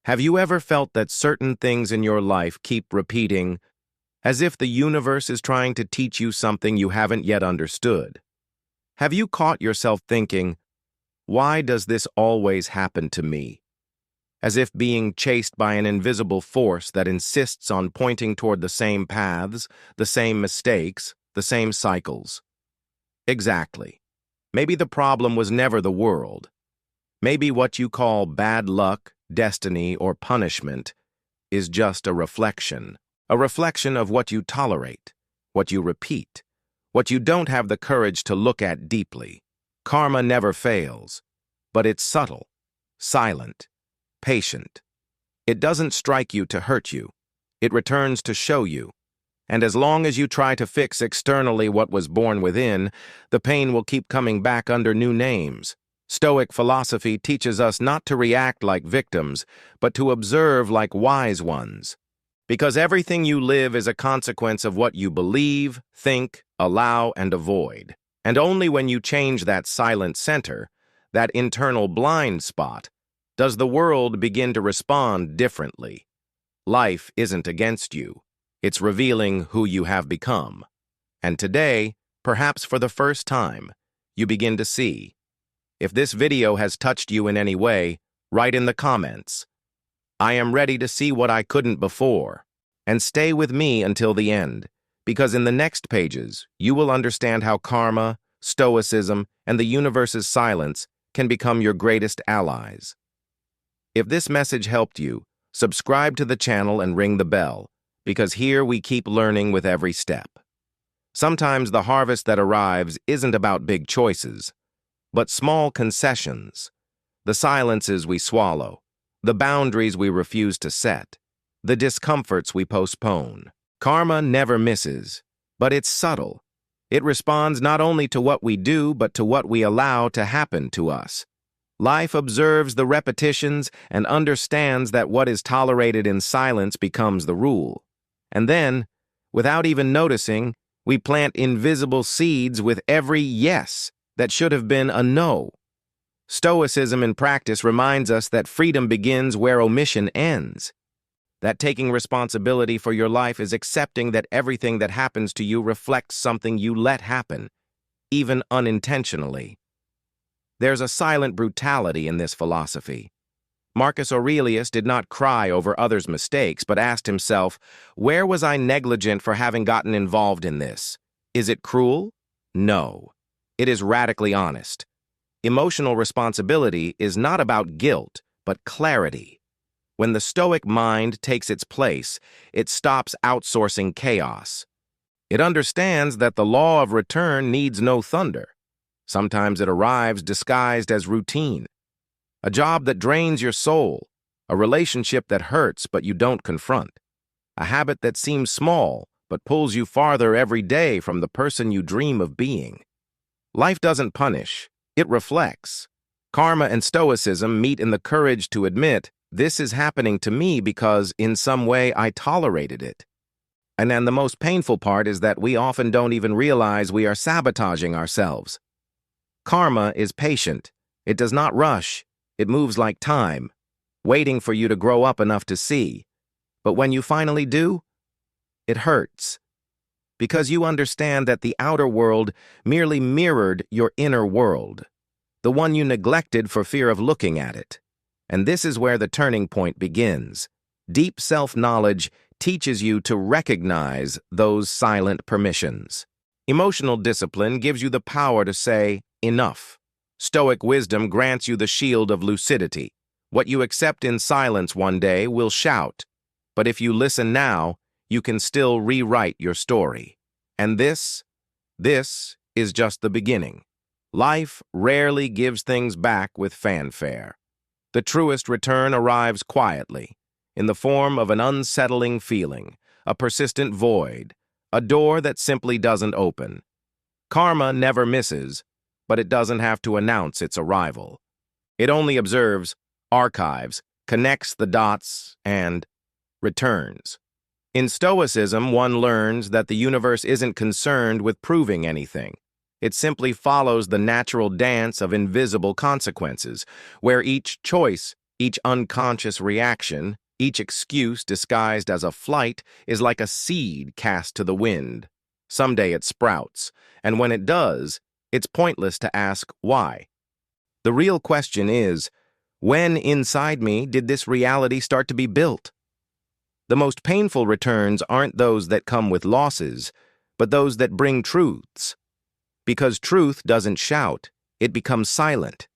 Have you ever felt that certain things in your life keep repeating, as if the universe is trying to teach you something you haven't yet understood? Have you caught yourself thinking, why does this always happen to me? As if being chased by an invisible force that insists on pointing toward the same paths, the same mistakes, the same cycles. Exactly. Maybe the problem was never the world. Maybe what you call bad luck, destiny, or punishment is just a reflection of what you tolerate, what you repeat, what you don't have the courage to look at deeply. Karma never fails, but it's subtle, silent, patient. It doesn't strike you to hurt you. It returns to show you. And as long as you try to fix externally what was born within, the pain will keep coming back under new names. Stoic philosophy teaches us not to react like victims, but to observe like wise ones. Because everything you live is a consequence of what you believe, think, allow, and avoid. And only when you change that silent center, that internal blind spot, does the world begin to respond differently. Life isn't against you. It's revealing who you have become. And today, perhaps for the first time, you begin to see. If this video has touched you in any way, write in the comments. I am ready to see what I couldn't before. And stay with me until the end, because in the next pages, you will understand how karma, stoicism, and the universe's silence can become your greatest allies. If this message helped you, subscribe to the channel and ring the bell, because here we keep learning with every step. Sometimes the harvest that arrives isn't about big choices, but small concessions, the silences we swallow, the boundaries we refuse to set, the discomforts we postpone. Karma never misses, but it's subtle. It responds not only to what we do, but to what we allow to happen to us. Life observes the repetitions and understands that what is tolerated in silence becomes the rule. And then, without even noticing, we plant invisible seeds with every yes that should have been a no. Stoicism in practice reminds us that freedom begins where omission ends. That taking responsibility for your life is accepting that everything that happens to you reflects something you let happen, even unintentionally. There's a silent brutality in this philosophy. Marcus Aurelius did not cry over others' mistakes, but asked himself, where was I negligent for having gotten involved in this? Is it cruel? No. It is radically honest. Emotional responsibility is not about guilt, but clarity. When the Stoic mind takes its place, it stops outsourcing chaos. It understands that the law of return needs no thunder. Sometimes it arrives disguised as routine. A job that drains your soul, a relationship that hurts but you don't confront, a habit that seems small but pulls you farther every day from the person you dream of being. Life doesn't punish, it reflects. Karma and stoicism meet in the courage to admit, this is happening to me because in some way I tolerated it. And then the most painful part is that we often don't even realize we are sabotaging ourselves. Karma is patient. It does not rush. It moves like time, waiting for you to grow up enough to see. But when you finally do, it hurts. Because you understand that the outer world merely mirrored your inner world, the one you neglected for fear of looking at it. And this is where the turning point begins. Deep self-knowledge teaches you to recognize those silent permissions. Emotional discipline gives you the power to say, enough. Stoic wisdom grants you the shield of lucidity. What you accept in silence one day will shout. But if you listen now, you can still rewrite your story. And this is just the beginning. Life rarely gives things back with fanfare. The truest return arrives quietly, in the form of an unsettling feeling, a persistent void, a door that simply doesn't open. Karma never misses, but it doesn't have to announce its arrival. It only observes, archives, connects the dots, and returns. In Stoicism, one learns that the universe isn't concerned with proving anything. It simply follows the natural dance of invisible consequences, where each choice Each unconscious reaction, each excuse disguised as a flight, is like a seed cast to the wind. Someday it sprouts, and when it does, it's pointless to ask why. The real question is, when inside me did this reality start to be built? The most painful returns aren't those that come with losses, but those that bring truths. Because truth doesn't shout, it becomes silent.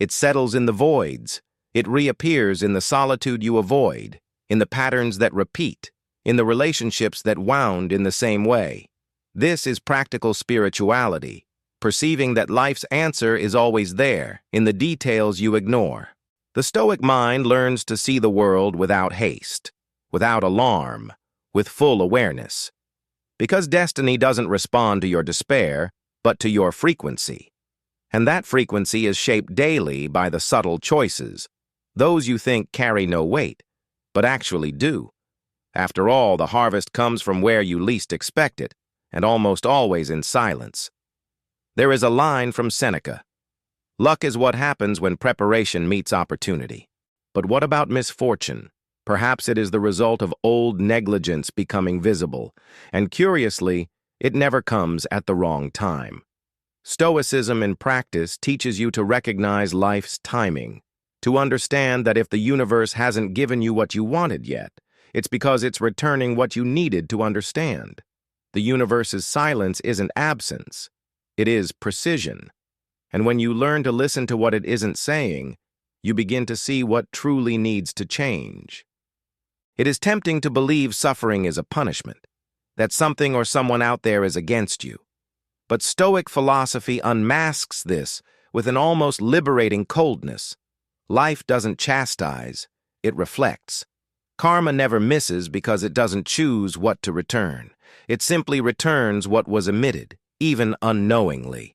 It settles in the voids. It reappears in the solitude you avoid, in the patterns that repeat, in the relationships that wound in the same way. This is practical spirituality, perceiving that life's answer is always there, in the details you ignore. The Stoic mind learns to see the world without haste, without alarm, with full awareness. Because destiny doesn't respond to your despair, but to your frequency. And that frequency is shaped daily by the subtle choices, those you think carry no weight, but actually do. After all, the harvest comes from where you least expect it, and almost always in silence. There is a line from Seneca. Luck is what happens when preparation meets opportunity. But what about misfortune? Perhaps it is the result of old negligence becoming visible, and curiously, it never comes at the wrong time. Stoicism in practice teaches you to recognize life's timing, to understand that if the universe hasn't given you what you wanted yet, it's because it's returning what you needed to understand. The universe's silence isn't absence, it is precision. And when you learn to listen to what it isn't saying, you begin to see what truly needs to change. It is tempting to believe suffering is a punishment, that something or someone out there is against you. But Stoic philosophy unmasks this with an almost liberating coldness. Life doesn't chastise, it reflects. Karma never misses because it doesn't choose what to return. It simply returns what was emitted, even unknowingly.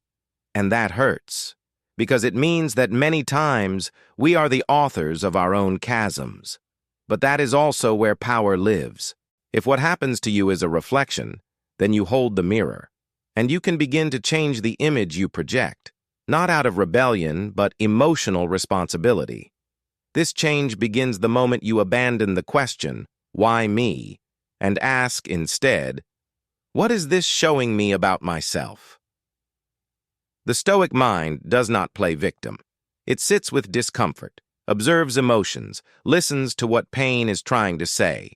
And that hurts, because it means that many times we are the authors of our own chasms. But that is also where power lives. If what happens to you is a reflection, then you hold the mirror, and you can begin to change the image you project, not out of rebellion, but emotional responsibility. This change begins the moment you abandon the question, "Why me?" and ask instead, "What is this showing me about myself?" The Stoic mind does not play victim. It sits with discomfort, observes emotions, listens to what pain is trying to say.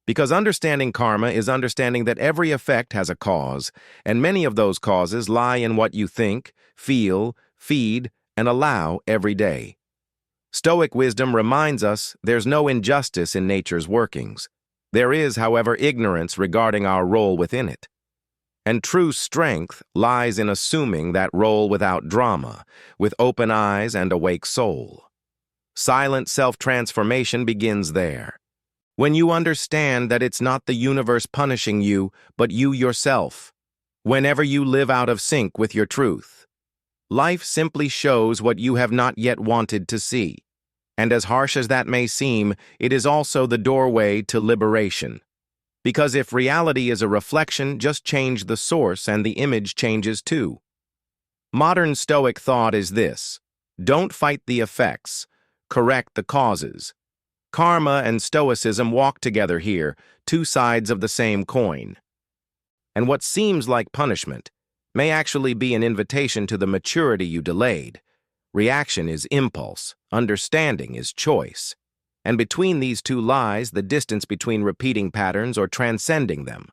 Because understanding karma is understanding that every effect has a cause, and many of those causes lie in what you think, feel, feed, and allow every day. Stoic wisdom reminds us there's no injustice in nature's workings. There is, however, ignorance regarding our role within it. And true strength lies in assuming that role without drama, with open eyes and awake soul. Silent self-transformation begins there. When you understand that it's not the universe punishing you, but you yourself. Whenever you live out of sync with your truth. Life simply shows what you have not yet wanted to see. And as harsh as that may seem, it is also the doorway to liberation. Because if reality is a reflection, just change the source and the image changes too. Modern Stoic thought is this: don't fight the effects, correct the causes. Karma and Stoicism walk together here, two sides of the same coin. And what seems like punishment may actually be an invitation to the maturity you delayed. Reaction is impulse, understanding is choice. And between these two lies the distance between repeating patterns or transcending them.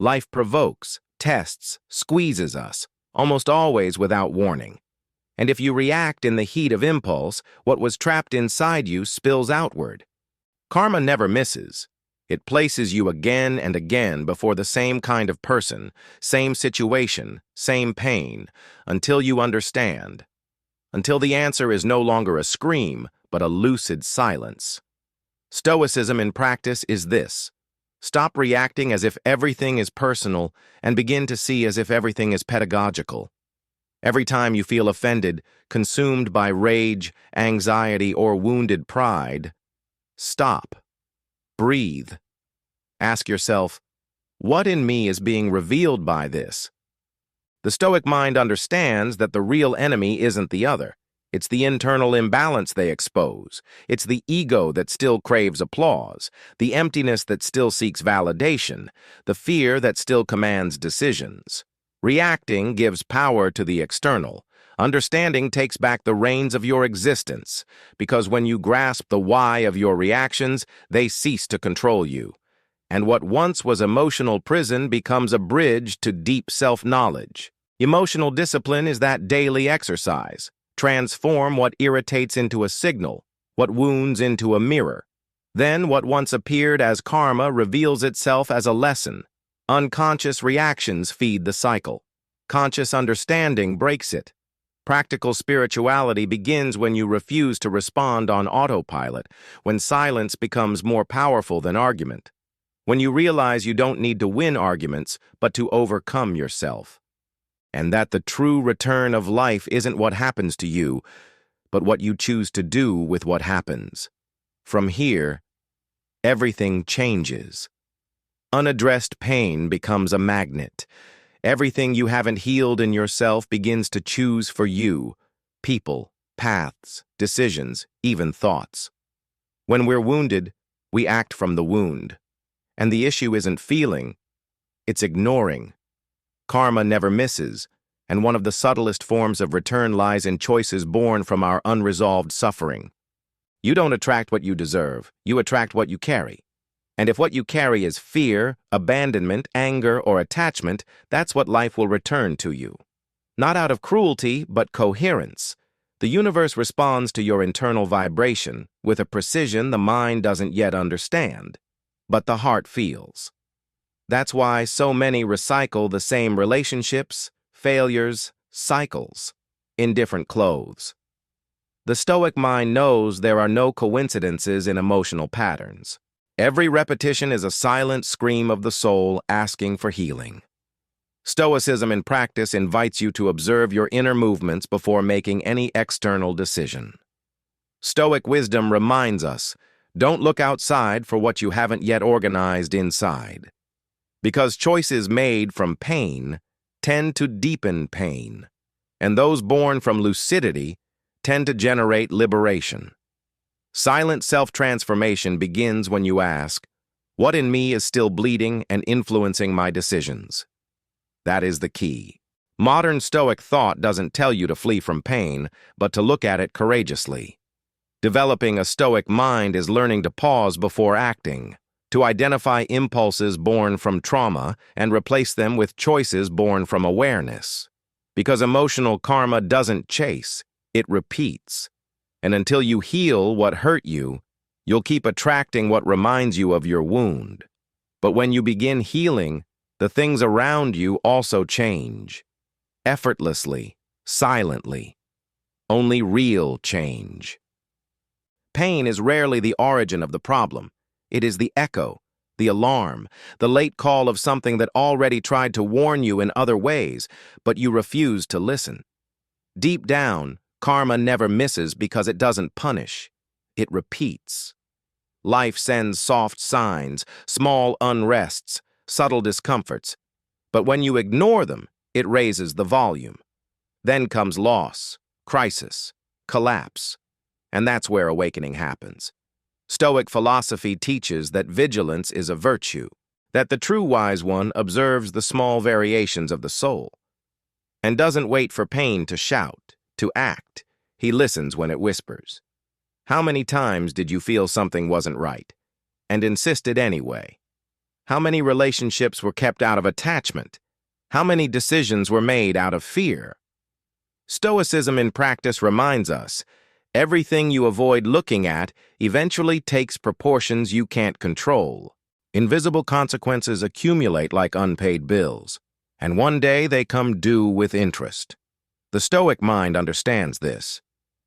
Life provokes, tests, squeezes us, almost always without warning. And if you react in the heat of impulse, what was trapped inside you spills outward. Karma never misses. It places you again and again before the same kind of person, same situation, same pain, until you understand. Until the answer is no longer a scream, but a lucid silence. Stoicism in practice is this: stop reacting as if everything is personal and begin to see as if everything is pedagogical. Every time you feel offended, consumed by rage, anxiety, or wounded pride, stop. Breathe. Ask yourself, what in me is being revealed by this? The Stoic mind understands that the real enemy isn't the other. It's the internal imbalance they expose. It's the ego that still craves applause, the emptiness that still seeks validation, the fear that still commands decisions. Reacting gives power to the external. Understanding takes back the reins of your existence, because when you grasp the why of your reactions, they cease to control you. And what once was emotional prison becomes a bridge to deep self-knowledge. Emotional discipline is that daily exercise. Transform what irritates into a signal, what wounds into a mirror. Then what once appeared as karma reveals itself as a lesson. Unconscious reactions feed the cycle. Conscious understanding breaks it. Practical spirituality begins when you refuse to respond on autopilot, when silence becomes more powerful than argument, when you realize you don't need to win arguments, but to overcome yourself. And that the true return of life isn't what happens to you, but what you choose to do with what happens. From here, everything changes. Unaddressed pain becomes a magnet. Everything you haven't healed in yourself begins to choose for you. People, paths, decisions, even thoughts. When we're wounded, we act from the wound. And the issue isn't feeling, it's ignoring. Karma never misses, and one of the subtlest forms of return lies in choices born from our unresolved suffering. You don't attract what you deserve, you attract what you carry. And if what you carry is fear, abandonment, anger, or attachment, that's what life will return to you. Not out of cruelty, but coherence. The universe responds to your internal vibration with a precision the mind doesn't yet understand, but the heart feels. That's why so many recycle the same relationships, failures, cycles, in different clothes. The Stoic mind knows there are no coincidences in emotional patterns. Every repetition is a silent scream of the soul asking for healing. Stoicism in practice invites you to observe your inner movements before making any external decision. Stoic wisdom reminds us, don't look outside for what you haven't yet organized inside. Because choices made from pain tend to deepen pain, and those born from lucidity tend to generate liberation. Silent self-transformation begins when you ask, what in me is still bleeding and influencing my decisions? That is the key. Modern Stoic thought doesn't tell you to flee from pain, but to look at it courageously. Developing a Stoic mind is learning to pause before acting, to identify impulses born from trauma and replace them with choices born from awareness. Because emotional karma doesn't chase, it repeats. And until you heal what hurt you, you'll keep attracting what reminds you of your wound. But when you begin healing, the things around you also change. Effortlessly, silently. Only real change. Pain is rarely the origin of the problem. It is the echo, the alarm, the late call of something that already tried to warn you in other ways, but you refuse to listen. Deep down, karma never misses because it doesn't punish. It repeats. Life sends soft signs, small unrests, subtle discomforts. But when you ignore them, it raises the volume. Then comes loss, crisis, collapse. And that's where awakening happens. Stoic philosophy teaches that vigilance is a virtue, that the true wise one observes the small variations of the soul, and doesn't wait for pain to shout, to act. He listens when it whispers. How many times did you feel something wasn't right, and insisted anyway? How many relationships were kept out of attachment? How many decisions were made out of fear? Stoicism in practice reminds us, everything you avoid looking at eventually takes proportions you can't control. Invisible consequences accumulate like unpaid bills, and one day they come due with interest. The Stoic mind understands this.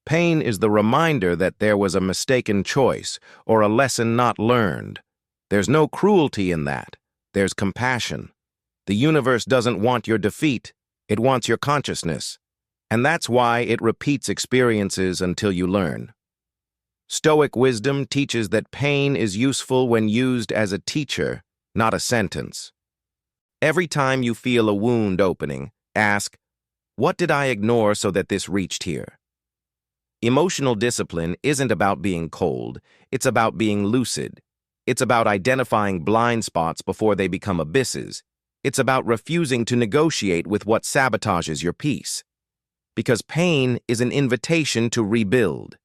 Pain is the reminder that there was a mistaken choice or a lesson not learned. There's no cruelty in that. There's compassion. The universe doesn't want your defeat. It wants your consciousness. And that's why it repeats experiences until you learn. Stoic wisdom teaches that pain is useful when used as a teacher, not a sentence. Every time you feel a wound opening, ask, what did I ignore so that this reached here? Emotional discipline isn't about being cold, it's about being lucid. It's about identifying blind spots before they become abysses. It's about refusing to negotiate with what sabotages your peace. Because pain is an invitation to rebuild.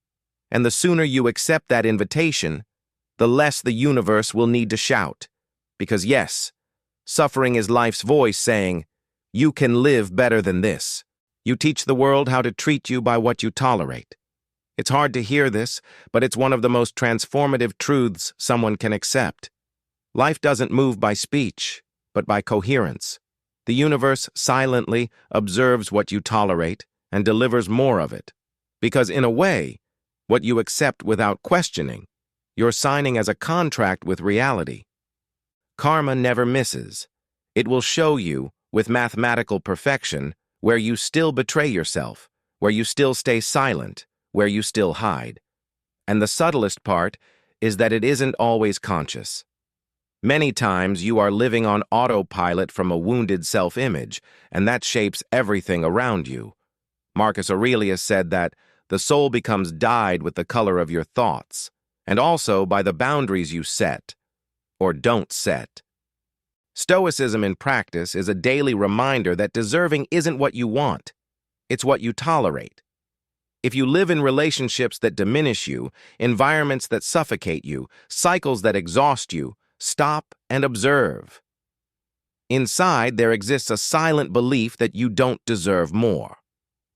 And the sooner you accept that invitation, the less the universe will need to shout. Because yes, suffering is life's voice saying, you can live better than this. You teach the world how to treat you by what you tolerate. It's hard to hear this, but it's one of the most transformative truths someone can accept. Life doesn't move by speech, but by coherence. The universe silently observes what you tolerate and delivers more of it. Because in a way, what you accept without questioning, you're signing as a contract with reality. Karma never misses. It will show you, with mathematical perfection, where you still betray yourself, where you still stay silent, where you still hide. And the subtlest part is that it isn't always conscious. Many times you are living on autopilot from a wounded self-image, and that shapes everything around you. Marcus Aurelius said that the soul becomes dyed with the color of your thoughts, and also by the boundaries you set, or don't set. Stoicism in practice is a daily reminder that deserving isn't what you want, it's what you tolerate. If you live in relationships that diminish you, environments that suffocate you, cycles that exhaust you, stop and observe. Inside, there exists a silent belief that you don't deserve more.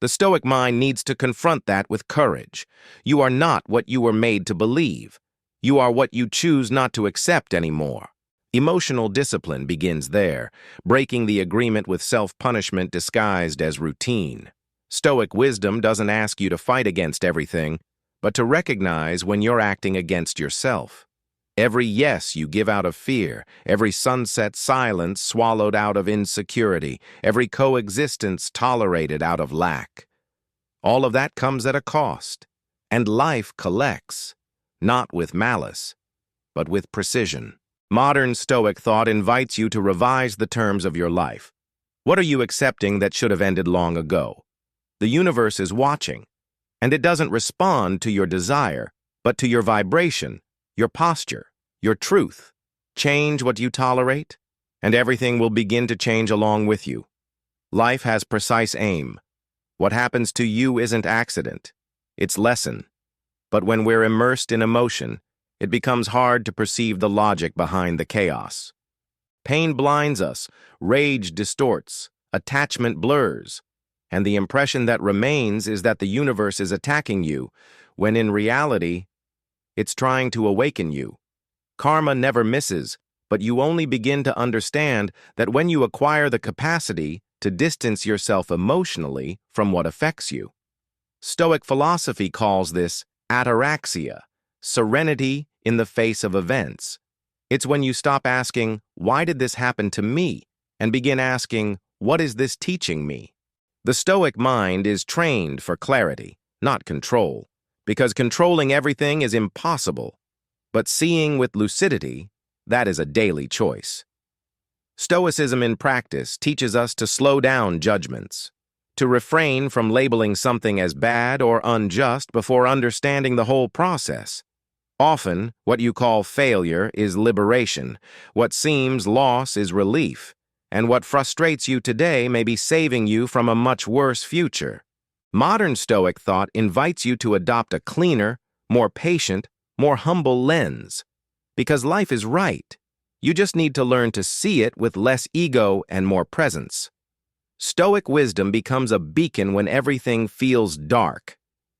The Stoic mind needs to confront that with courage. You are not what you were made to believe. You are what you choose not to accept anymore. Emotional discipline begins there, breaking the agreement with self-punishment disguised as routine. Stoic wisdom doesn't ask you to fight against everything, but to recognize when you're acting against yourself. Every yes you give out of fear, every sunset silence swallowed out of insecurity, every coexistence tolerated out of lack. All of that comes at a cost, and life collects, not with malice, but with precision. Modern Stoic thought invites you to revise the terms of your life. What are you accepting that should have ended long ago? The universe is watching, and it doesn't respond to your desire, but to your vibration, your posture, your truth. Change what you tolerate, and everything will begin to change along with you. Life has precise aim. What happens to you isn't accident, it's lesson. But when we're immersed in emotion, it becomes hard to perceive the logic behind the chaos. Pain blinds us, rage distorts, attachment blurs, and the impression that remains is that the universe is attacking you, when in reality, it's trying to awaken you. Karma never misses, but you only begin to understand that when you acquire the capacity to distance yourself emotionally from what affects you. Stoic philosophy calls this ataraxia, serenity in the face of events. It's when you stop asking, why did this happen to me, and begin asking, what is this teaching me? The Stoic mind is trained for clarity, not control, because controlling everything is impossible. But seeing with lucidity, that is a daily choice. Stoicism in practice teaches us to slow down judgments, to refrain from labeling something as bad or unjust before understanding the whole process. Often, what you call failure is liberation, what seems loss is relief, and what frustrates you today may be saving you from a much worse future. Modern Stoic thought invites you to adopt a cleaner, more patient, more humble lens. Because life is right. You just need to learn to see it with less ego and more presence. Stoic wisdom becomes a beacon when everything feels dark.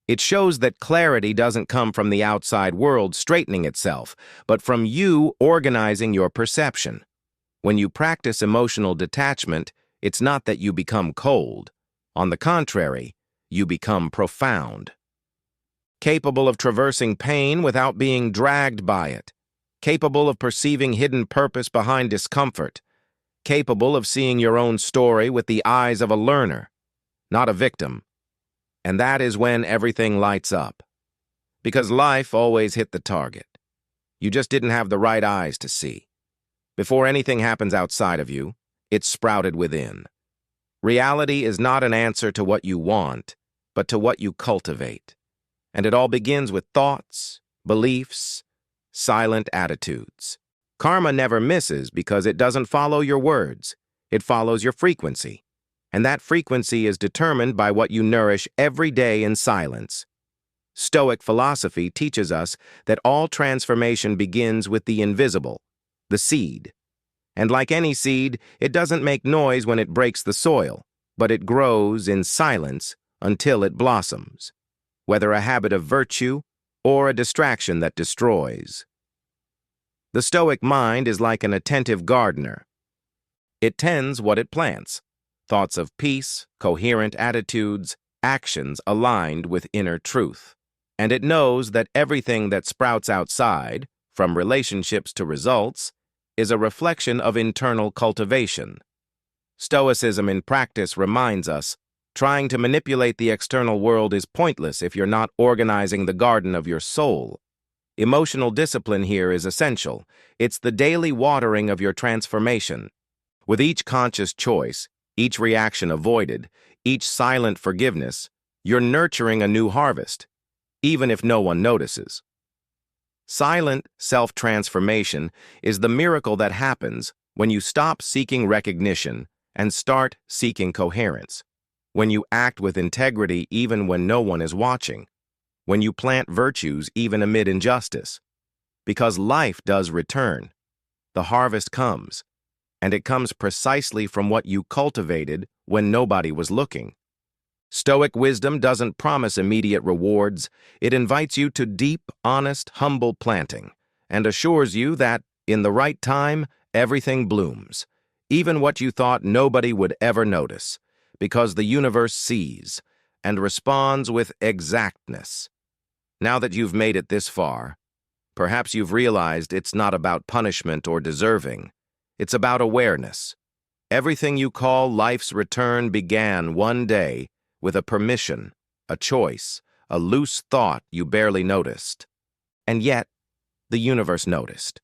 It shows that clarity doesn't come from the outside world straightening itself, but from you organizing your perception. When you practice emotional detachment, it's not that you become cold. On the contrary, you become profound. Capable of traversing pain without being dragged by it. Capable of perceiving hidden purpose behind discomfort. Capable of seeing your own story with the eyes of a learner, not a victim. And that is when everything lights up. Because life always hit the target. You just didn't have the right eyes to see. Before anything happens outside of you, it's sprouted within. Reality is not an answer to what you want, but to what you cultivate. And it all begins with thoughts, beliefs, silent attitudes. Karma never misses because it doesn't follow your words. It follows your frequency. And that frequency is determined by what you nourish every day in silence. Stoic philosophy teaches us that all transformation begins with the invisible, the seed. And like any seed, it doesn't make noise when it breaks the soil, but it grows in silence until it blossoms, whether a habit of virtue or a distraction that destroys. The Stoic mind is like an attentive gardener. It tends what it plants, thoughts of peace, coherent attitudes, actions aligned with inner truth. And it knows that everything that sprouts outside, from relationships to results, is a reflection of internal cultivation. Stoicism in practice reminds us, trying to manipulate the external world is pointless if you're not organizing the garden of your soul. Emotional discipline here is essential. It's the daily watering of your transformation. With each conscious choice, each reaction avoided, each silent forgiveness, you're nurturing a new harvest, even if no one notices. Silent self-transformation is the miracle that happens when you stop seeking recognition and start seeking coherence, when you act with integrity even when no one is watching, when you plant virtues even amid injustice. Because life does return. The harvest comes, and it comes precisely from what you cultivated when nobody was looking. Stoic wisdom doesn't promise immediate rewards. It invites you to deep, honest, humble planting and assures you that, in the right time, everything blooms, even what you thought nobody would ever notice, because the universe sees and responds with exactness. Now that you've made it this far, perhaps you've realized it's not about punishment or deserving. It's about awareness. Everything you call life's return began one day with a permission, a choice, a loose thought you barely noticed. And yet, the universe noticed.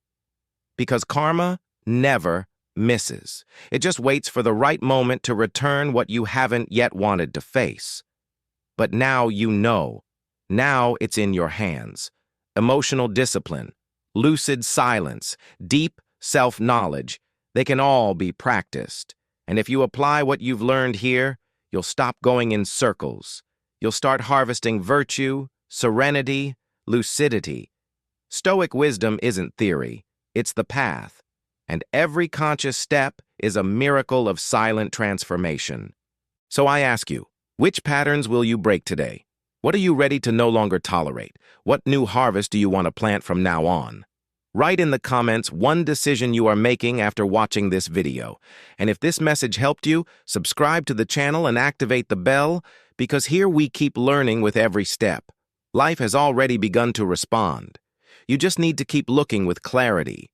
Because karma never misses. It just waits for the right moment to return what you haven't yet wanted to face. But now you know. Now it's in your hands. Emotional discipline, lucid silence, deep self-knowledge, they can all be practiced. And if you apply what you've learned here, you'll stop going in circles. You'll start harvesting virtue, serenity, lucidity. Stoic wisdom isn't theory, it's the path. And every conscious step is a miracle of silent transformation. So I ask you, which patterns will you break today? What are you ready to no longer tolerate? What new harvest do you want to plant from now on? Write in the comments one decision you are making after watching this video. And if this message helped you, subscribe to the channel and activate the bell, because here we keep learning with every step. Life has already begun to respond. You just need to keep looking with clarity.